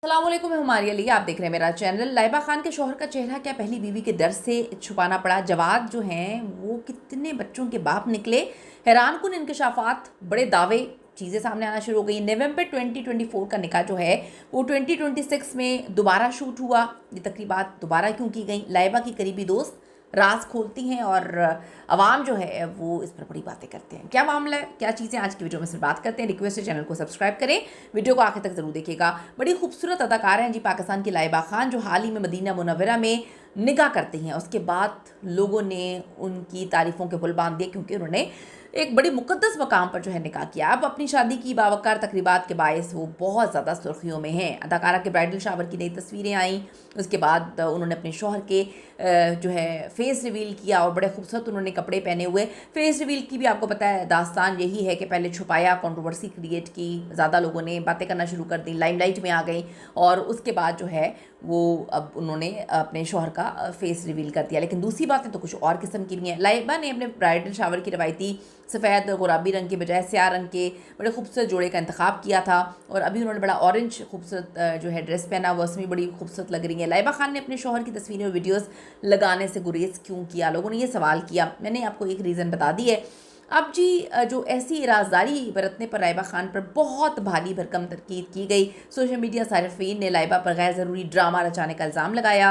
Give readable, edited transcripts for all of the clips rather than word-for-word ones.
अस्सलामुअलैकुम, मैं हमारी अली, आप देख रहे हैं मेरा चैनल। लाइबा खान के शौहर का चेहरा क्या पहली बीवी के दर्द से छुपाना पड़ा। जवाद जो हैं वो कितने बच्चों के बाप निकले। हैरानकुन इंकशाफात, बड़े दावे, चीज़ें सामने आना शुरू हो गई। नवंबर 2024 का निकाह जो है वो 2026 में दोबारा शूट हुआ। ये तकरीबात दोबारा क्यों की गई? लाइबा की करीबी दोस्त राज खोलती हैं और अवाम जो है वो इस पर बड़ी बातें करते हैं। क्या मामला है, क्या चीज़ें, आज की वीडियो में सिर्फ बात करते हैं। रिक्वेस्ट है चैनल को सब्सक्राइब करें, वीडियो को आखिर तक जरूर देखिएगा। बड़ी खूबसूरत अदाकार हैं जी पाकिस्तान की लाइबा खान, जो हाल ही में मदीना मुनव्वरा में निकाह करती हैं। उसके बाद लोगों ने उनकी तारीफ़ों के पुल बांध दिए क्योंकि उन्होंने एक बड़ी मुकद्दस मकाम पर जो है निकाह किया। अब अपनी शादी की बावकार तकरीबात के बायस वो बहुत ज़्यादा सुर्खियों में हैं। अदाकारा के ब्राइडल शावर की नई तस्वीरें आईं, उसके बाद उन्होंने अपने शौहर के जो है फेस रिवील किया और बड़े खूबसूरत उन्होंने कपड़े पहने हुए। फेस रिवील की भी आपको पता है दास्तान यही है कि पहले छुपाया, कंट्रोवर्सी क्रिएट की, ज़्यादा लोगों ने बातें करना शुरू कर दी, लाइमलाइट में आ गई और उसके बाद जो है वो अब उन्होंने अपने शौहर का फेस रिवील कर दिया। लेकिन दूसरी बातें तो कुछ और किस्म की भी हैं। लाइबा ने अपने ब्राइडल शावर की रवायती सफ़ेद गुलाबी रंग के बजाय स्याह रंग के बड़े खूबसूरत जोड़े का इंतखाब किया था और अभी उन्होंने बड़ा ऑरेंज खूबसूरत जो है ड्रेस पहना हुआ, उसमें बड़ी खूबसूरत लग रही है। लाइबा खान ने अपने शौहर की तस्वीरें और वीडियोस लगाने से गुरेज क्यों किया? लोगों ने ये सवाल किया। मैंने आपको एक रीज़न बता दी है। अब जी जो ऐसी राजदारी बरतने पर लाइबा खान पर बहुत भारी भरकम तनकीद की गई। सोशल मीडिया सारिफीन ने लाइबा पर गैर ज़रूरी ड्रामा रचाने का इल्ज़ाम लगाया,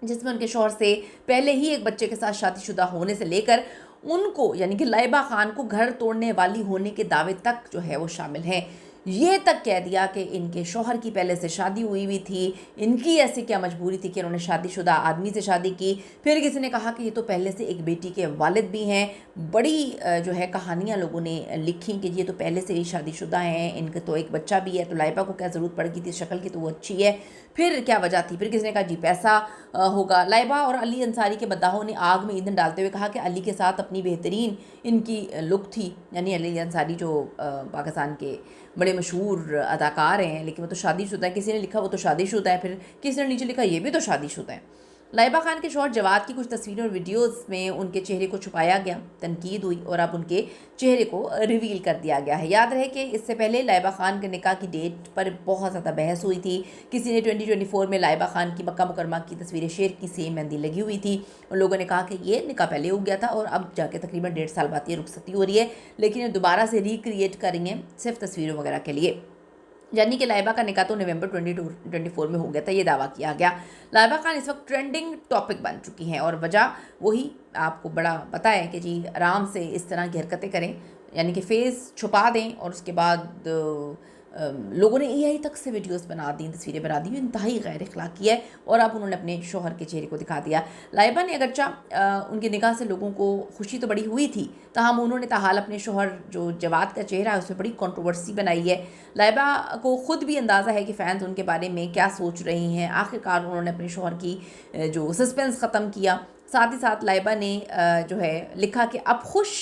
जिसमें उनके शौहर से पहले ही एक बच्चे के साथ शादीशुदा होने से लेकर उनको यानी कि लाइबा खान को घर तोड़ने वाली होने के दावे तक जो है वो शामिल हैं। ये तक कह दिया कि इनके शौहर की पहले से शादी हुई हुई थी, इनकी ऐसी क्या मजबूरी थी कि उन्होंने शादीशुदा आदमी से शादी की। फिर किसी ने कहा कि ये तो पहले से एक बेटी के वालिद भी हैं। बड़ी जो है कहानियाँ लोगों ने लिखी कि ये तो पहले से ही शादीशुदा हैं, इनका तो एक बच्चा भी है, तो लाइबा को क्या ज़रूरत पड़ गई थी, शक्ल की तो वो अच्छी है, फिर क्या वजह थी। फिर किसी ने कहा जी पैसा होगा। लाइबा और अली अंसारी के बद्दाहों ने आग में ईंधन डालते हुए कहा कि अली के साथ अपनी बेहतरीन इनकी लुक थी, यानी अली अंसारी जो पाकिस्तान के बड़े मशहूर अदाकार हैं, लेकिन वो तो शादीशुदा है। किसी ने लिखा वो तो शादीशुदा है, फिर किसी ने नीचे लिखा ये भी तो शादीशुदा है। लाइबा खान के शौहर जवाद की कुछ तस्वीरों और वीडियोस में उनके चेहरे को छुपाया गया, तनकीद हुई और अब उनके चेहरे को रिवील कर दिया गया है। याद रहे कि इससे पहले लाइबा खान के निकाह की डेट पर बहुत ज़्यादा बहस हुई थी। किसी ने 2024 में लाइबा खान की मक्का मुकरमा की तस्वीरें शेर की सेम मेहंदी लगी हुई थी और लोगों ने कहा कि ये निकाह पहले हो गया था और अब जाके तकरीबन 1.5 साल बाद ये रुखसती हो रही है, लेकिन ये दोबारा से रिक्रिएट करेंगे सिर्फ तस्वीरों वगैरह के लिए। यानी कि लाइबा का निकाह तो नवंबर 2024 में हो गया था, ये दावा किया गया। लाइबा खान इस वक्त ट्रेंडिंग टॉपिक बन चुकी हैं और वजह वही आपको बड़ा पता है कि जी आराम से इस तरह की हरकतें करें, यानी कि फेस छुपा दें और उसके बाद लोगों ने एआई तक से वीडियोस बना दी, तस्वीरें बना दी, इंतहाई गैर अखलाकी है और अब उन्होंने अपने शौहर के चेहरे को दिखा दिया। लाइबा ने अगरचा उनके निकाह से लोगों को खुशी तो बड़ी हुई थी, ताहम उन्होंने ताहाल अपने शौहर जो जवाद का चेहरा है उसमें बड़ी कंट्रोवर्सी बनाई है। लाइबा को ख़ुद भी अंदाज़ा है कि फ़ैन्स उनके बारे में क्या सोच रही हैं। आखिरकार उन्होंने अपने शौहर की जो सस्पेंस ख़त्म किया। साथ ही साथ लाइबा ने जो है लिखा कि अब खुश,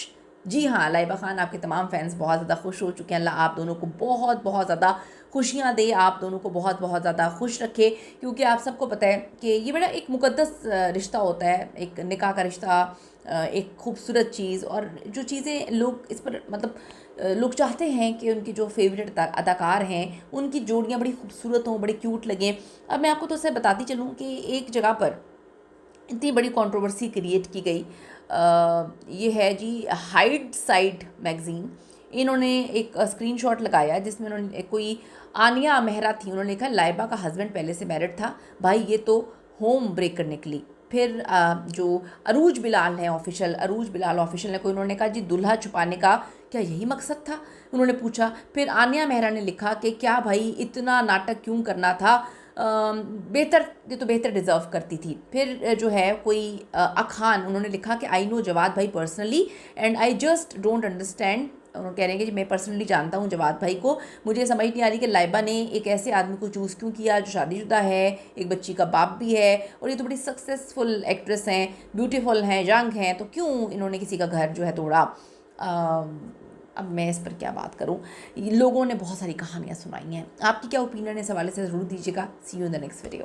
जी हाँ लाइबा खान, आपके तमाम फैंस बहुत ज़्यादा खुश हो चुके हैं। अल्लाह आप दोनों को बहुत बहुत ज़्यादा खुशियाँ दे, आप दोनों को बहुत बहुत ज़्यादा खुश रखे, क्योंकि आप सबको पता है कि ये बड़ा एक मुकद्दस रिश्ता होता है, एक निकाह का रिश्ता, एक खूबसूरत चीज़, और जो चीज़ें लोग इस पर मतलब लोग चाहते हैं कि उनकी जो फेवरेट अदाकार हैं उनकी जोड़ियाँ बड़ी खूबसूरत हों, बड़ी क्यूट लगें। अब मैं आपको तो उससे बताती चलूँ कि एक जगह पर इतनी बड़ी कंट्रोवर्सी क्रिएट की गई। ये है जी हाइड साइड मैगज़ीन, इन्होंने एक स्क्रीनशॉट लगाया जिसमें उन्होंने कोई आनिया मेहरा थी, उन्होंने लिखा लाइबा का हस्बैंड पहले से मैरिड था, भाई ये तो होम ब्रेकर निकली। फिर जो अरूज बिलाल हैं ऑफिशियल, अरूज बिलाल ऑफिशियल ने कोई, उन्होंने कहा जी दुल्हा छुपाने का क्या यही मकसद था, उन्होंने पूछा। फिर आनिया मेहरा ने लिखा कि क्या भाई इतना नाटक क्यों करना था, बेहतर, ये तो बेहतर डिज़र्व करती थी। फिर जो है कोई अखान, उन्होंने लिखा कि आई नो जवाद भाई personally and I just don't understand, उन्होंने कह रहे हैं कि मैं पर्सनली जानता हूँ जवाद भाई को, मुझे समझ नहीं आ रही कि लाइबा ने एक ऐसे आदमी को चूज़ क्यों किया जो शादीशुदा है, एक बच्ची का बाप भी है और ये तो बड़ी सक्सेसफुल एक्ट्रेस हैं, ब्यूटीफुल हैं, यंग हैं, तो क्यों इन्होंने किसी का घर जो है तोड़ा। अब मैं इस पर क्या बात करूं, लोगों ने बहुत सारी कहानियां सुनाई हैं। आपकी क्या ओपिनियन है इस हवाले से ज़रूर दीजिएगा। See you in the next video.